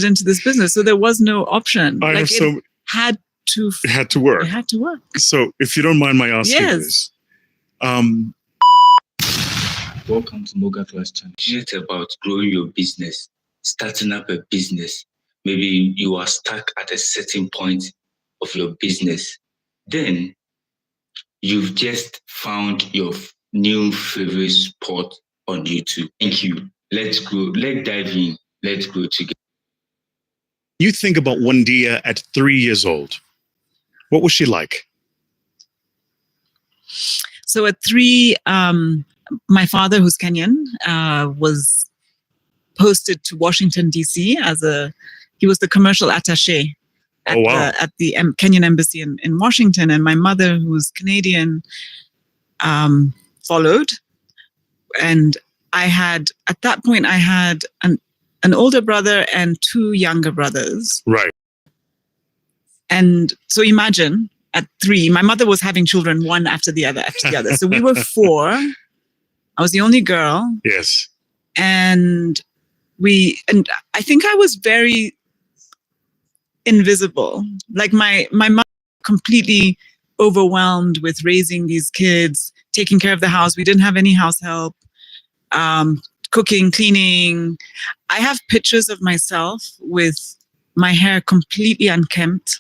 into this business. So there was no option. It had to work. It had to work. So if you don't mind my asking this. Welcome to MogulClass channel. It's about growing your business, starting up a business. Maybe you are stuck at a certain point of your business. Then you've just found your new favorite spot on YouTube. Thank you. Let's grow. Let's dive in. Let's grow together. You think about Wandia at 3 years old. What was she like? So at 3, my father, who's Kenyan, was posted to Washington, D.C. He was the commercial attaché at the Kenyan embassy in Washington. And my mother, who's Canadian, followed. And at that point, I had an older brother and 2 younger brothers. Right. And so imagine at 3, my mother was having children one after the other. So we were 4. I was the only girl. Yes. And I think I was very invisible. Like my mom completely overwhelmed with raising these kids, taking care of the house. We didn't have any house help, cooking, cleaning. I have pictures of myself with my hair completely unkempt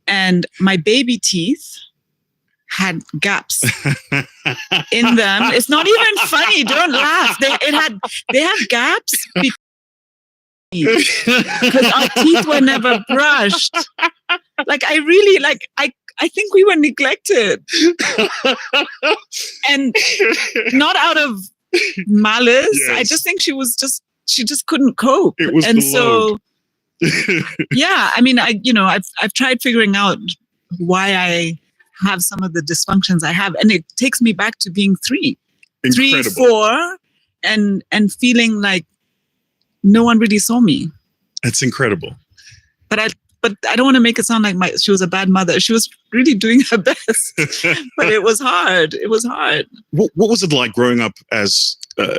and my baby teeth had gaps in them. It's not even funny. Don't laugh. They have gaps because our teeth were never brushed. Like I think we were neglected, and not out of malice. Yes. I just think she just couldn't cope. It was so yeah. I mean, I've tried figuring out why I have some of the dysfunctions I have, and it takes me back to being 3, Incredible. 3, 4, and feeling like no one really saw me. That's incredible. But I don't want to make it sound like she was a bad mother. She was really doing her best, but it was hard. It was hard. What was it like growing up as an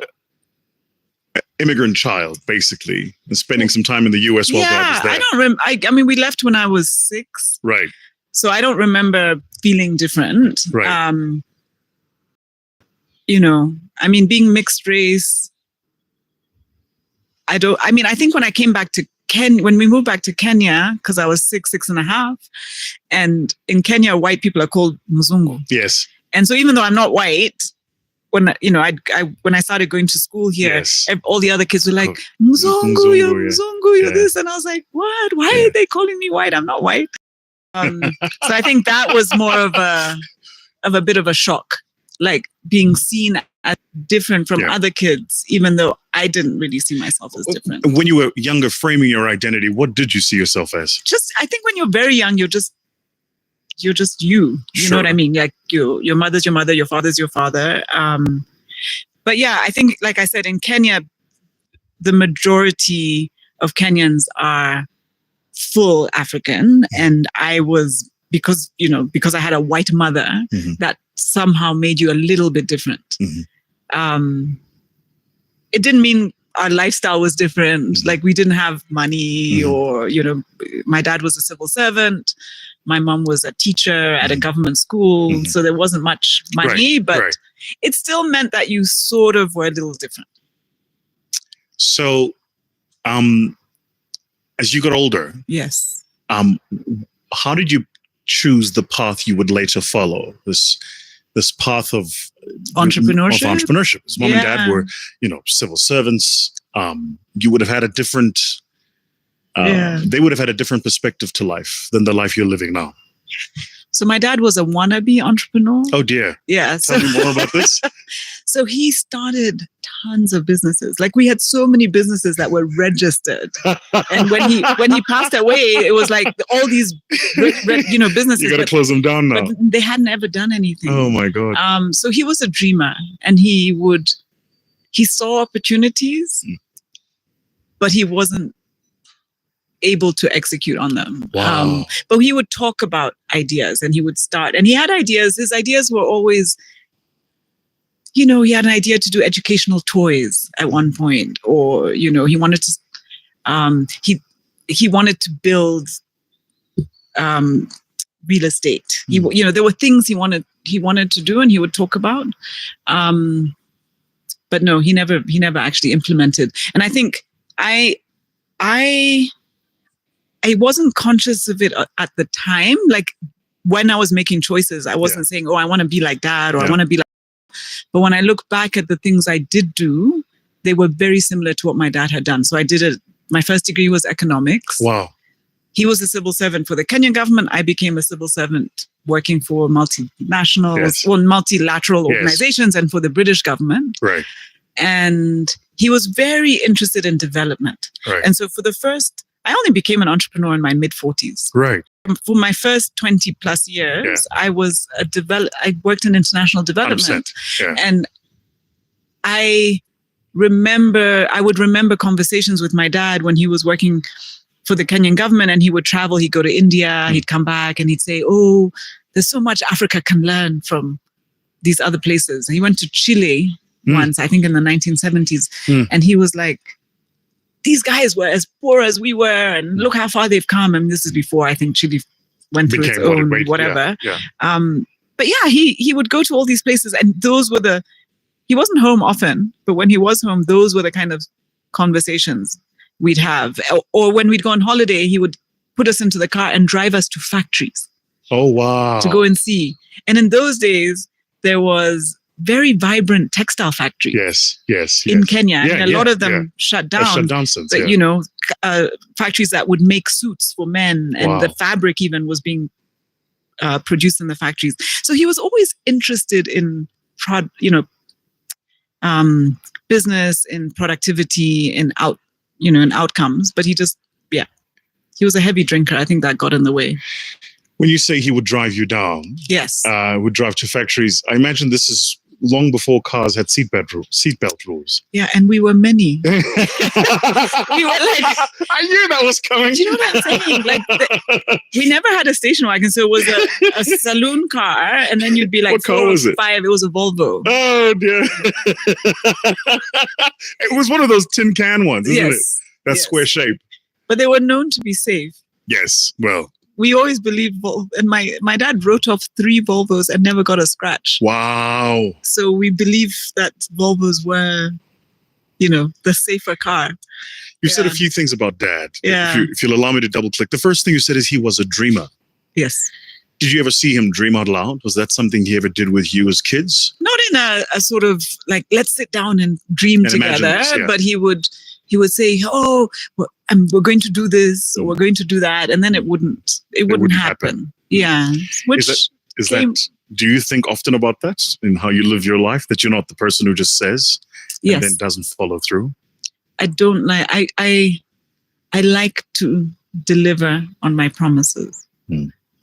immigrant child, basically, and spending some time in the US while Dad was there? I don't remember. I mean, we left when I was 6. Right. So I don't remember feeling different. Right. I mean, being mixed race, I think when I came back to when we moved back to Kenya, because I was 6.5, and in Kenya, white people are called Mzungu. Yes. And so even though I'm not white, when I started going to school here, yes. all the other kids were like, Mzungu, you're this. And I was like, what? Why are they calling me white? I'm not white. So I think that was more of a bit of a shock, like being seen as different from other kids, even though I didn't really see myself as different. When you were younger, framing your identity, what did you see yourself as? I think when you're very young, you're just you. You know what I mean? Like your mother's your mother, your father's your father. But yeah, I think, like I said, in Kenya, the majority of Kenyans are full African, and I was because I had a white mother, mm-hmm. that somehow made you a little bit different. Mm-hmm. It didn't mean our lifestyle was different. Mm-hmm. Like we didn't have money, mm-hmm. or my dad was a civil servant, my mom was a teacher at a government school, mm-hmm. so there wasn't much money, but it still meant that you sort of were a little different. So, as you got older, yes, how did you choose the path you would later follow? This path of entrepreneurship. His mom and dad were, civil servants. You would have had a different. They would have had a different perspective to life than the life you're living now. So my dad was a wannabe entrepreneur. Oh dear. Yeah. Tell me more about this. So he started tons of businesses. Like we had so many businesses that were registered. And when he passed away, it was like all these businesses. You got to close them down now. But they hadn't ever done anything. Oh my God. So he was a dreamer, and he saw opportunities, but he wasn't able to execute on them. Wow. But he would talk about ideas, and he would start, and he had ideas. His ideas were always, he had an idea to do educational toys at one point, or, he wanted to He wanted to build real estate. There were things he wanted to do, and he would talk about. But no, he never actually implemented. And I think I wasn't conscious of it at the time. Like when I was making choices, I wasn't saying, "Oh, I want to be like dad," or "I want to be like." But when I look back at the things I did do, they were very similar to what my dad had done. So I did it. My first degree was economics. Wow. He was a civil servant for the Kenyan government. I became a civil servant working for multilateral organizations and for the British government. Right. And he was very interested in development. Right. And so I only became an entrepreneur in my mid-40s. Right. For my first 20 plus years, I was I worked in international development. And I would remember conversations with my dad when he was working for the Kenyan government, and he would travel. He'd go to India, he'd come back, and he'd say, "Oh, there's so much Africa can learn from these other places." And he went to Chile once, I think in the 1970s, and he was like, "These guys were as poor as we were, and look how far they've come." And this is before I think Chile went through its own whatever. But yeah, he would go to all these places, and those were he wasn't home often, but when he was home, those were the kind of conversations we'd have. Or when we'd go on holiday, he would put us into the car and drive us to factories. Oh, wow. To go and see. And in those days, there was very vibrant textile factories. Yes. In Kenya. And a lot of them shut down. Shut down since, but, factories that would make suits for men, and the fabric even was being produced in the factories. So he was always interested in business, in productivity, in outcomes. But he was a heavy drinker. I think that got in the way. When you say he would drive you down, yes, would drive to factories, I imagine this is long before cars had seatbelt rules. Yeah, and we were many. We were like, I knew that was coming. Do you know what I'm saying? Like, we never had a station wagon, so it was a saloon car, and then you'd be like, what car was it? 5. It was a Volvo. Oh dear! It was one of those tin can ones, isn't it? That square shape. But they were known to be safe. Yes. Well, we always believed, and my dad wrote off 3 Volvos and never got a scratch. Wow. So we believe that Volvos were, the safer car. You said a few things about Dad. Yeah. If you'll allow me to double click. The first thing you said is he was a dreamer. Yes. Did you ever see him dream out loud? Was that something he ever did with you as kids? Not in a sort of like, let's sit down and dream together, but he would say, "Oh, we're going to do this, or we're going to do that," and then it wouldn't happen. Yeah. Which is that? Do you think often about that in how you live your life? That you're not the person who just says and then doesn't follow through? I don't like. I like to deliver on my promises,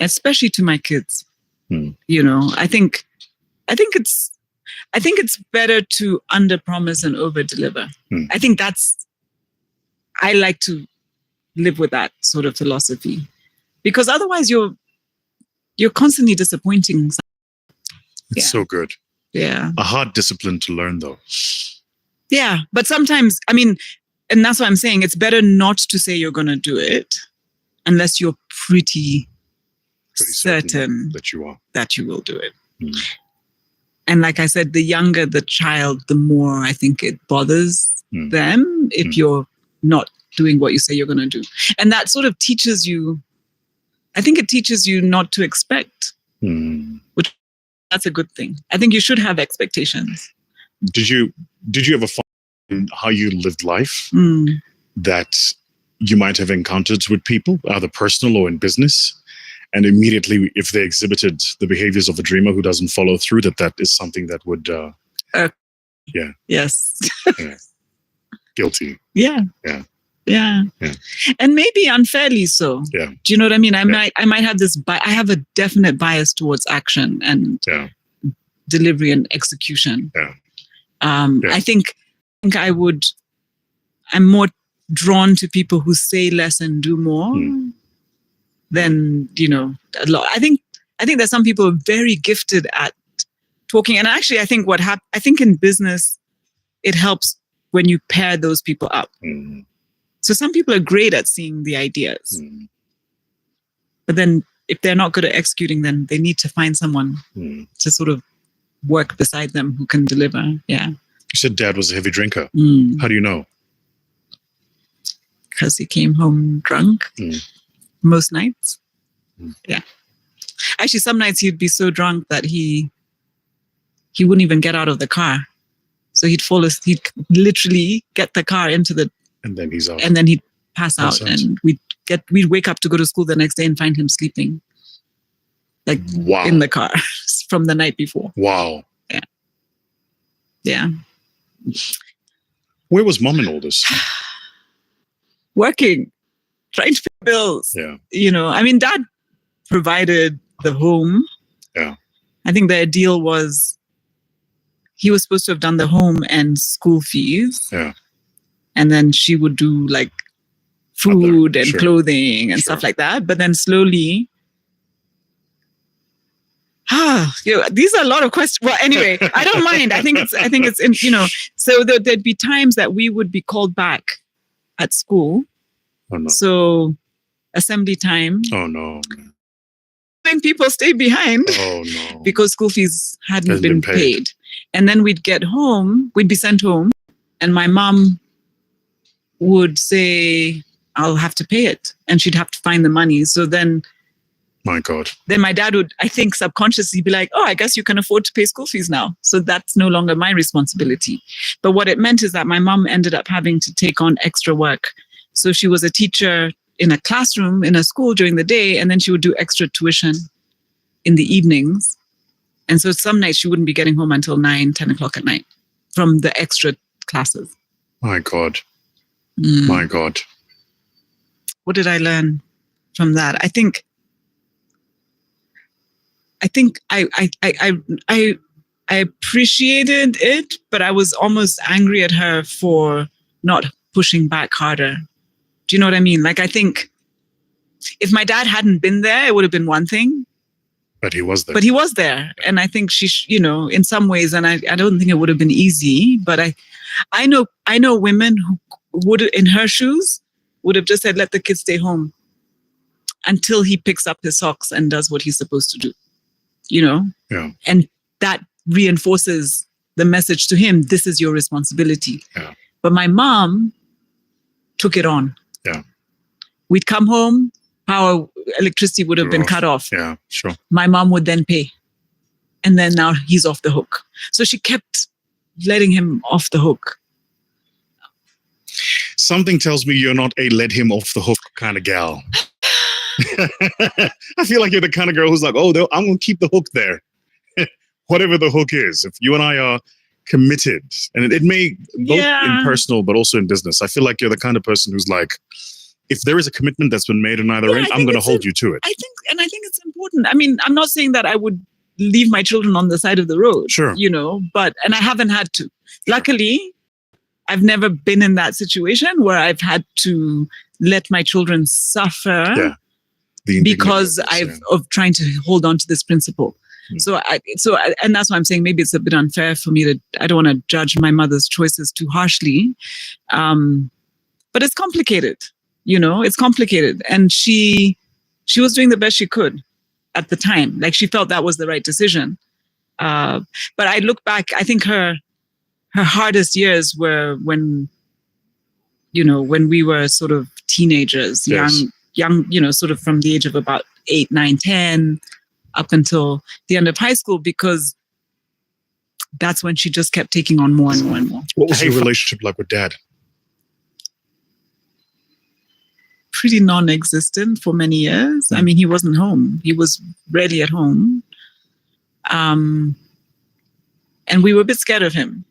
especially to my kids. I think it's better to under-promise and over-deliver. I think I like to live with that sort of philosophy, because otherwise you're constantly disappointing. It's so good. Yeah. A hard discipline to learn, though. Yeah. But sometimes, and that's what I'm saying, it's better not to say you're going to do it unless you're pretty certain that you are. That you will do it. And like I said, the younger the child, the more I think it bothers them if you're not doing what you say you're going to do. And that sort of teaches you, I think it teaches you not to expect, which that's a good thing. I think you should have expectations. Did you ever find how you lived life that you might have encountered with people, either personal or in business? And immediately, if they exhibited the behaviors of a dreamer who doesn't follow through, that is something that would, Yes. Guilty. Yeah. And maybe unfairly so. Yeah. Do you know what I mean? I might have I have a definite bias towards action and delivery and execution. I think I'm more drawn to people who say less and do more. Then, a lot. I think there's some people who are very gifted at talking. And actually, I think I think in business, it helps when you pair those people up. So some people are great at seeing the ideas. But then if they're not good at executing, then they need to find someone to sort of work beside them who can deliver. Yeah. You said dad was a heavy drinker. How do you know? Because he came home drunk most nights. Yeah. Actually, some nights he'd be so drunk that he wouldn't even get out of the car. So he'd literally get the car into the... And then he's out. And then he'd pass out. And we'd wake up to go to school the next day and find him sleeping. Like in the car from the night before. Wow. Yeah. Yeah. Where was mom in all this? Working, trying to pay bills. Yeah. You know, I mean, dad provided the home. Yeah. I think the ideal was he was supposed to have done the home and school fees. Yeah. And then she would do like food and clothing and stuff like that. But then slowly, these are a lot of questions. Well, anyway, I don't mind. I think it's in, you know, so there'd be times that we would be called back at school. Oh, no. So assembly time. Oh, no. Then people stay behind. Oh, no. Because school fees hadn't been paid. And then we'd get home, we'd be sent home, and my mom would say, I'll have to pay it. And she'd have to find the money. So then... My God. Then my dad would, I think, subconsciously be like, oh, I guess you can afford to pay school fees now. So that's no longer my responsibility. But what it meant is that my mom ended up having to take on extra work. So she was a teacher in a classroom, in a school during the day, and then she would do extra tuition in the evenings. And so some nights she wouldn't be getting home until 9, 10 o'clock at night from the extra classes. My God. My God. What did I learn from that? I think I appreciated it, but I was almost angry at her for not pushing back harder. Do you know what I mean? Like, I think if my dad hadn't been there, it would have been one thing. But he was there. But he was there. And I think she, you know, in some ways, and I don't think it would have been easy, but I know women who would, in her shoes, would have just said, let the kids stay home until he picks up his socks and does what he's supposed to do. You know? Yeah. And that reinforces the message to him, this is your responsibility. Yeah. But my mom took it on. Yeah. We'd come home, electricity would have been cut off. Yeah, sure. My mom would then pay. And then now he's off the hook. So she kept letting him off the hook. Something tells me you're not a let him off the hook kind of gal. I feel like you're the kind of girl who's like, oh, I'm going to keep the hook there. Whatever the hook is. If you and I are committed, and it may both in personal, but also in business, I feel like you're the kind of person who's like, if there is a commitment that's been made on either end, I'm going to hold you to it. I think it's important. I mean, I'm not saying that I would leave my children on the side of the road, sure, you know, and I haven't had to. Luckily, I've never been in that situation where I've had to let my children suffer because of trying to hold on to this principle. So and that's why I'm saying maybe it's a bit unfair for me I don't want to judge my mother's choices too harshly. But it's complicated, you know, it's complicated. And she was doing the best she could at the time. Like, she felt that was the right decision. But I look back, I think her hardest years were when we were sort of teenagers, young, you know, sort of from the age of about 8, 9, 10 up until the end of high school, because that's when she just kept taking on more and more and more. What was your relationship like with dad? Pretty non-existent for many years. I mean, he wasn't home. He was rarely at home. And we were a bit scared of him.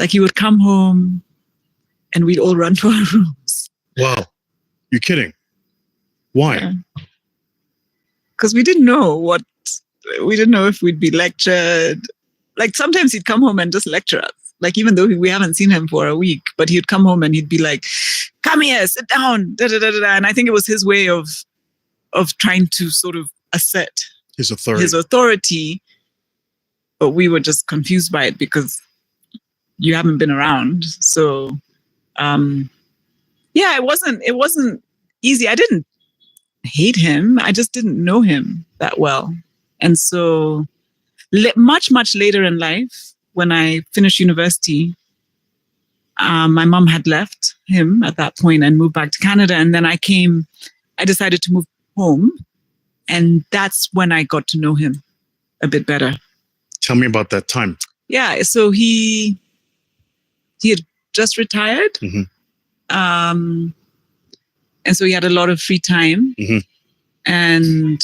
Like, he would come home and we'd all run to our rooms. Wow. You're kidding. Why? Because we didn't know if we'd be lectured. Like, sometimes he'd come home and just lecture us. Like, even though we haven't seen him for a week, but he'd come home and he'd be like, come here, sit down, da, da, da, da. And I think it was his way of trying to sort of assert his authority. But we were just confused by it because you haven't been around. So Yeah, it wasn't easy. I didn't hate him. I just didn't know him that well. And so much later in life, when I finished university, my mom had left him at that point and moved back to Canada. And then I decided to move home. And that's when I got to know him a bit better. Tell me about that time. Yeah. So he had just retired. Mm-hmm. And so he had a lot of free time. Mm-hmm. And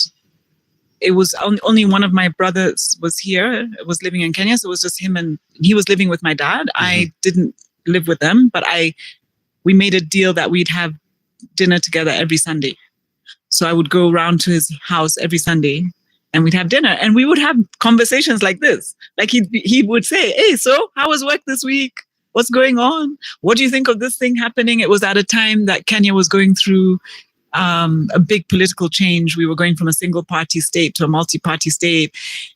it was only one of my brothers was here, was living in Kenya. So it was just him, and he was living with my dad. Mm-hmm. I didn't live with them, but we made a deal that we'd have dinner together every Sunday. So I would go around to his house every Sunday and we'd have dinner, and we would have conversations like this. Like he would say, "Hey, so how was work this week? What's going on? What do you think of this thing happening?" It was at a time that Kenya was going through a big political change. We were going from a single party state to a multi-party state.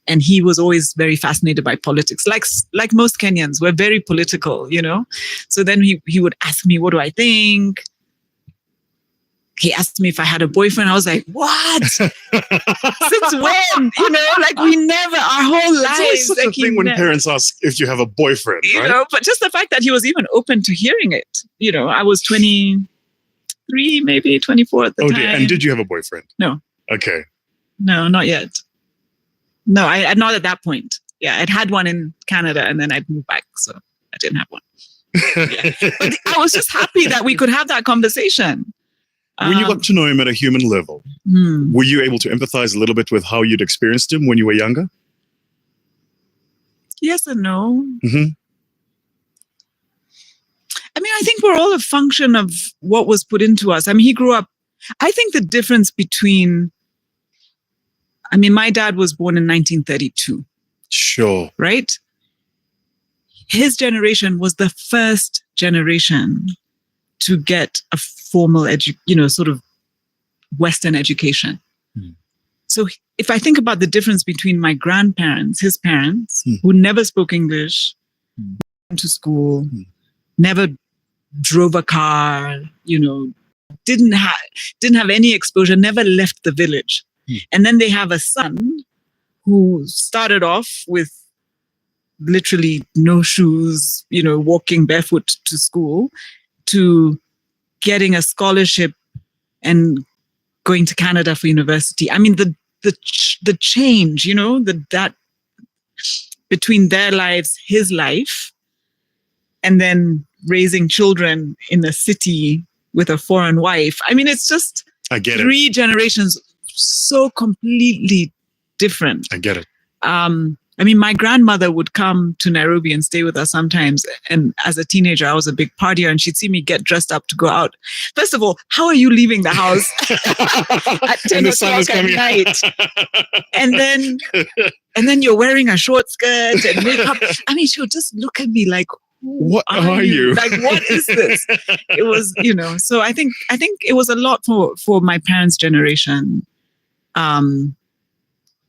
And he was always very fascinated by politics. Like most Kenyans, we're very political, you know? So then he would ask me, what do I think? He asked me if I had a boyfriend. I was like, what? Since when? You know, like we never, our whole lives. It's such a thing when parents ask if you have a boyfriend, right? You know, but just the fact that he was even open to hearing it. You know, I was 23, maybe 24 at the time. Dear. And did you have a boyfriend? No. Okay. No, not yet. No, I not at that point. Yeah, I'd had one in Canada and then I'd moved back, so I didn't have one. Yeah. But I was just happy that we could have that conversation. When you got to know him at a human level, were you able to empathize a little bit with how you'd experienced him when you were younger? Yes and no. Mm-hmm. I mean, I think we're all a function of what was put into us. I mean, he grew up, I think the difference between, my dad was born in 1932. Sure. Right? His generation was the first generation to get a formal, sort of Western education. Mm. So if I think about the difference between my grandparents, his parents, who never spoke English, went to school, never drove a car, didn't have any exposure, never left the village. And then they have a son who started off with literally no shoes, walking barefoot to school, to getting a scholarship and going to Canada for university. I mean, the change, that between their lives, his life, and then raising children in a city with a foreign wife. I mean, it's just three generations so completely different. I get it. My grandmother would come to Nairobi and stay with us sometimes. And as a teenager, I was a big partier, and she'd see me get dressed up to go out. First of all, how are you leaving the house at 10 o'clock at night? And then you're wearing a short skirt and makeup. I mean, she would just look at me like, what are you? Like, what is this? It was, so I think it was a lot for my parents' generation.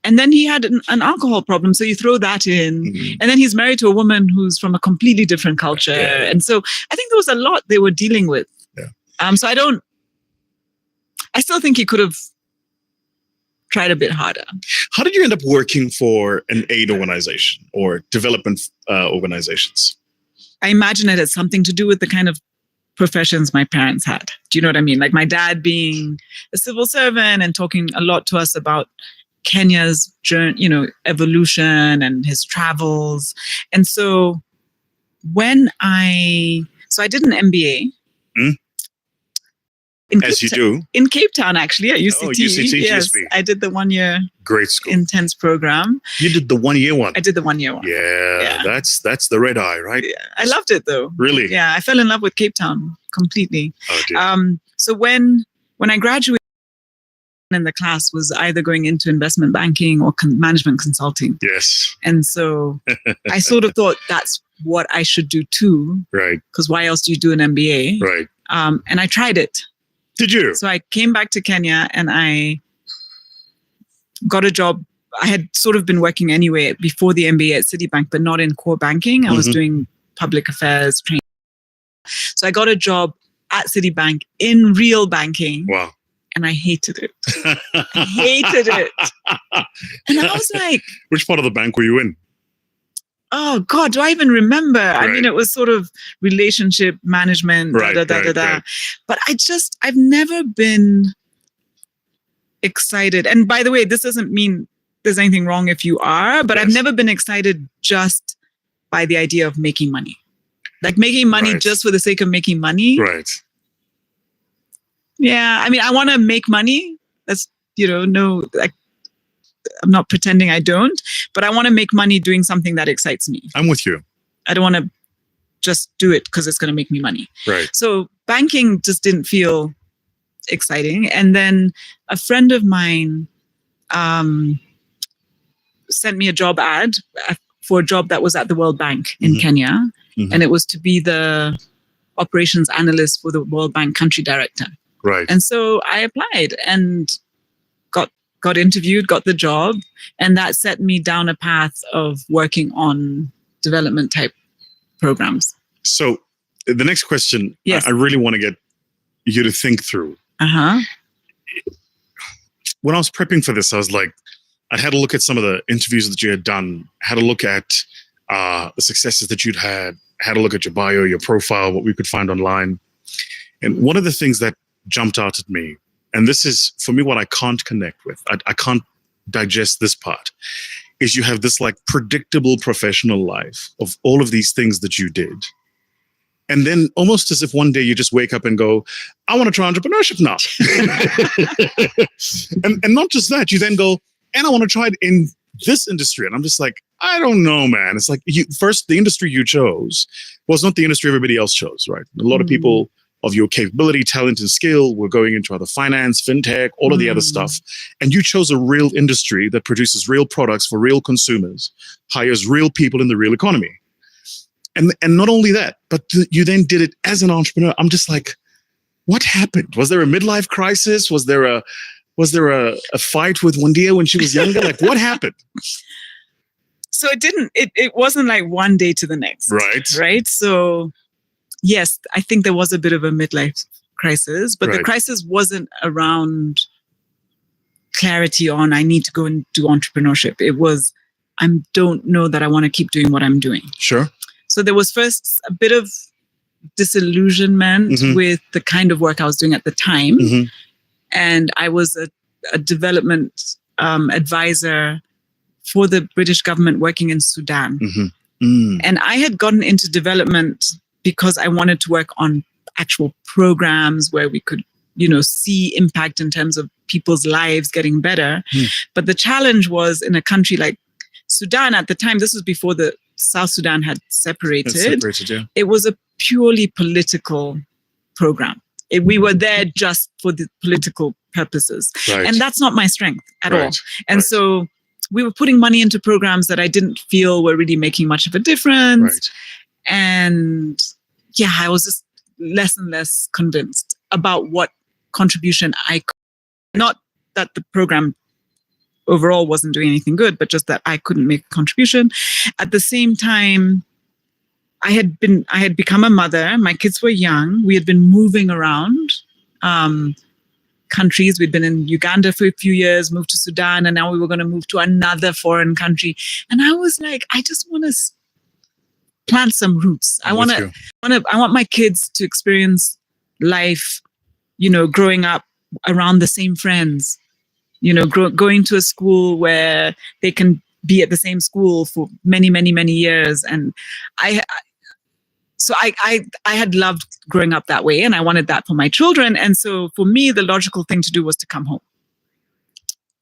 And then he had an alcohol problem. So you throw that in. Mm-hmm. And then he's married to a woman who's from a completely different culture. Yeah. And so I think there was a lot they were dealing with. Yeah. So I still think he could have tried a bit harder. How did you end up working for an aid organization or development organizations? I imagine it had something to do with the kind of professions my parents had. Do you know what I mean? Like my dad being a civil servant and talking a lot to us about Kenya's journey, evolution and his travels. And so I did an MBA. In Cape Town, actually, at UCT. Oh, UCT, yes, I did the 1 year great school intense program. You did the 1 year one? I did the 1 year one. Yeah. That's the red eye, right? Yeah, I loved it though. Really? Yeah, I fell in love with Cape Town completely. Oh, dear. So when I graduated, in the class was either going into investment banking or management consulting. Yes. And so I sort of thought that's what I should do too. Right. Because why else do you do an MBA? Right. And I tried it. Did you? So I came back to Kenya and I got a job. I had sort of been working anyway before the MBA at Citibank, but not in core banking. I was doing public affairs training. So I got a job at Citibank in real banking. Wow. And I hated it. I hated it. And I was like, which part of the bank were you in? Oh God, do I even remember? Right. I mean, it was sort of relationship management, Right. But I've never been excited. And by the way, this doesn't mean there's anything wrong if you are, but I've never been excited just by the idea of making money. Like making money just for the sake of making money. Right. Yeah. I mean, I want to make money. That's, I'm not pretending I don't, but I want to make money doing something that excites me. I'm with you. I don't want to just do it because it's going to make me money. Right. So banking just didn't feel exciting. And then a friend of mine sent me a job ad for a job that was at the World Bank in Kenya. Mm-hmm. And it was to be the operations analyst for the World Bank country director. Right. And so I applied and got interviewed, got the job, and that set me down a path of working on development type programs. So the next question, yes. I really want to get you to think through. Uh-huh. When I was prepping for this, I was like, I had a look at some of the interviews that you had done, had a look at the successes that you'd had a look at your bio, your profile, what we could find online. And one of the things that jumped out at me, and this is, for me, what I can't connect with, I can't digest this part, is you have this like predictable professional life of all of these things that you did. And then almost as if one day you just wake up and go, I want to try entrepreneurship now. and not just that, you then go, and I want to try it in this industry. And I'm just like, I don't know, man. It's like, first, the industry you chose was not the industry everybody else chose, right? A lot of people of your capability, talent, and skill were going into other finance, fintech, all of the other stuff. And you chose a real industry that produces real products for real consumers, hires real people in the real economy. And not only that, but you then did it as an entrepreneur. I'm just like, what happened? Was there a midlife crisis? Was there a fight with Wandia when she was younger? Like, what happened? So it wasn't like one day to the next. Right. So yes, I think there was a bit of a midlife crisis, but the crisis wasn't around clarity on I need to go and do entrepreneurship. It was, I don't know that I want to keep doing what I'm doing. Sure. So there was first a bit of disillusionment with the kind of work I was doing at the time. And I was a development advisor for the British government working in Sudan. And I had gotten into development because I wanted to work on actual programs where we could, see impact in terms of people's lives getting better. But the challenge was in a country like Sudan at the time, this was before the South Sudan had separated. It was a purely political program. We were there just for the political purposes. And that's not my strength at all. And so we were putting money into programs that I didn't feel were really making much of a difference. And yeah, I was just less and less convinced about what contribution I could. Not that the program overall wasn't doing anything good, but just that I couldn't make a contribution. At the same time, I had become a mother. My kids were young. We had been moving around countries. We'd been in Uganda for a few years, moved to Sudan, and now we were going to move to another foreign country. And I was like, I just want to plant some roots. I want my kids to experience life, growing up around the same friends, going to a school where they can be at the same school for many, many, many years. And I had loved growing up that way, and I wanted that for my children. And so for me, the logical thing to do was to come home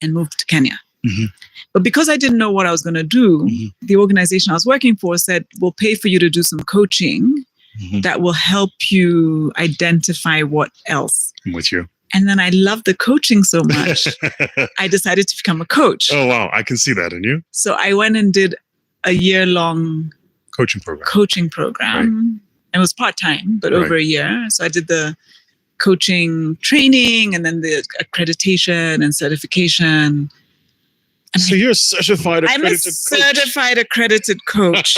and move to Kenya. But because I didn't know what I was going to do, the organization I was working for said, we'll pay for you to do some coaching that will help you identify what else. I'm with you. And then I loved the coaching so much, I decided to become a coach. Oh, wow. I can see that in you. So I went and did a year-long coaching program. It was part-time, but over a year. So I did the coaching training and then the accreditation and certification. And so you're a certified accredited coach. I'm a certified accredited coach,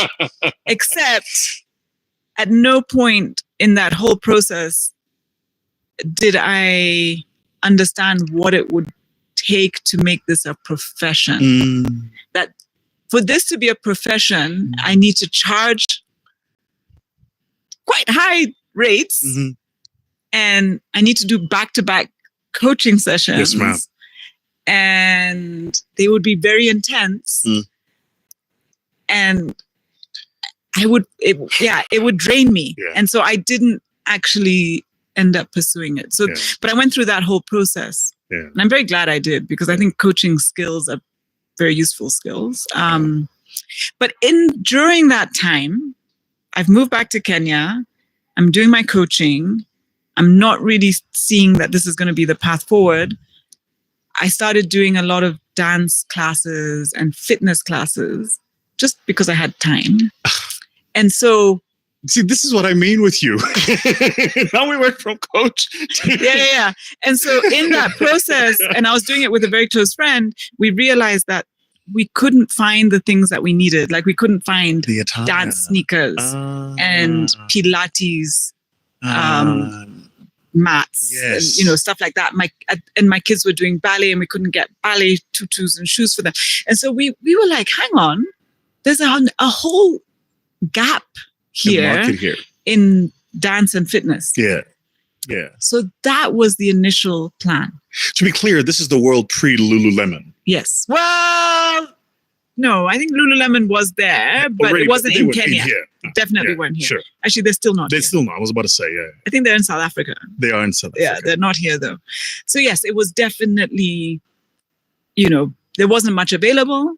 except at no point in that whole process, did I understand what it would take to make this a profession? That for this to be a profession, I need to charge quite high rates, and I need to do back-to-back coaching sessions. Yes, ma'am. And they would be very intense. And it would drain me. Yeah. And so I didn't actually end up pursuing it. So, but I went through that whole process. Yeah. And I'm very glad I did, because I think coaching skills are very useful skills. But during that time, I've moved back to Kenya. I'm doing my coaching. I'm not really seeing that this is going to be the path forward. I started doing a lot of dance classes and fitness classes just because I had time. And so... See, this is what I mean with you. Now we went from coach to... Yeah. And so in that process, and I was doing it with a very close friend, we realized that we couldn't find the things that we needed. Like we couldn't find the attire, dance sneakers and Pilates mats, yes, and stuff like that. My kids were doing ballet, and we couldn't get ballet tutus and shoes for them. And so we were like, hang on, there's a whole gap here in dance and fitness. Yeah. So that was the initial plan. To be clear, this is the world pre-Lululemon. Yes. Well, no, I think Lululemon was there, but already, it wasn't in Kenya. Definitely weren't here. Sure. Actually, they're still not. They're still not. I was about to say, I think they're in South Africa. They are in South Africa. Yeah, they're not here though. So yes, it was definitely, there wasn't much available.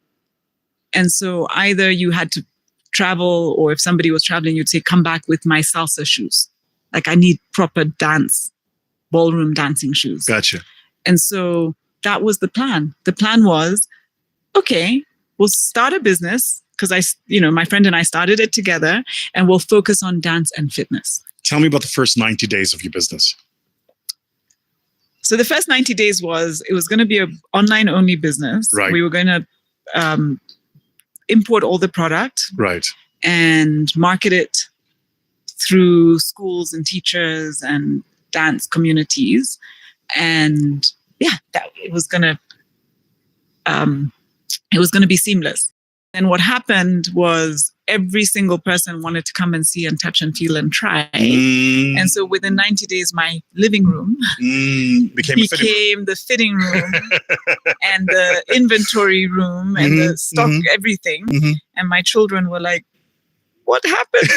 And so either you had to travel, or if somebody was traveling, you'd say, come back with my salsa shoes. Like I need proper ballroom dancing shoes. Gotcha. And so that was the plan. The plan was, okay, we'll start a business, because my friend and I started it together, and we'll focus on dance and fitness. Tell me about the first 90 days of your business. So the first 90 days it was going to be an online only business. Right. We were going to import all the product. Right. And market it through schools and teachers and dance communities. And it was going to be seamless. And what happened was every single person wanted to come and see and touch and feel and try. And so within 90 days, my living room became the fitting room and the inventory room and the stock, everything. And my children were like, what happened?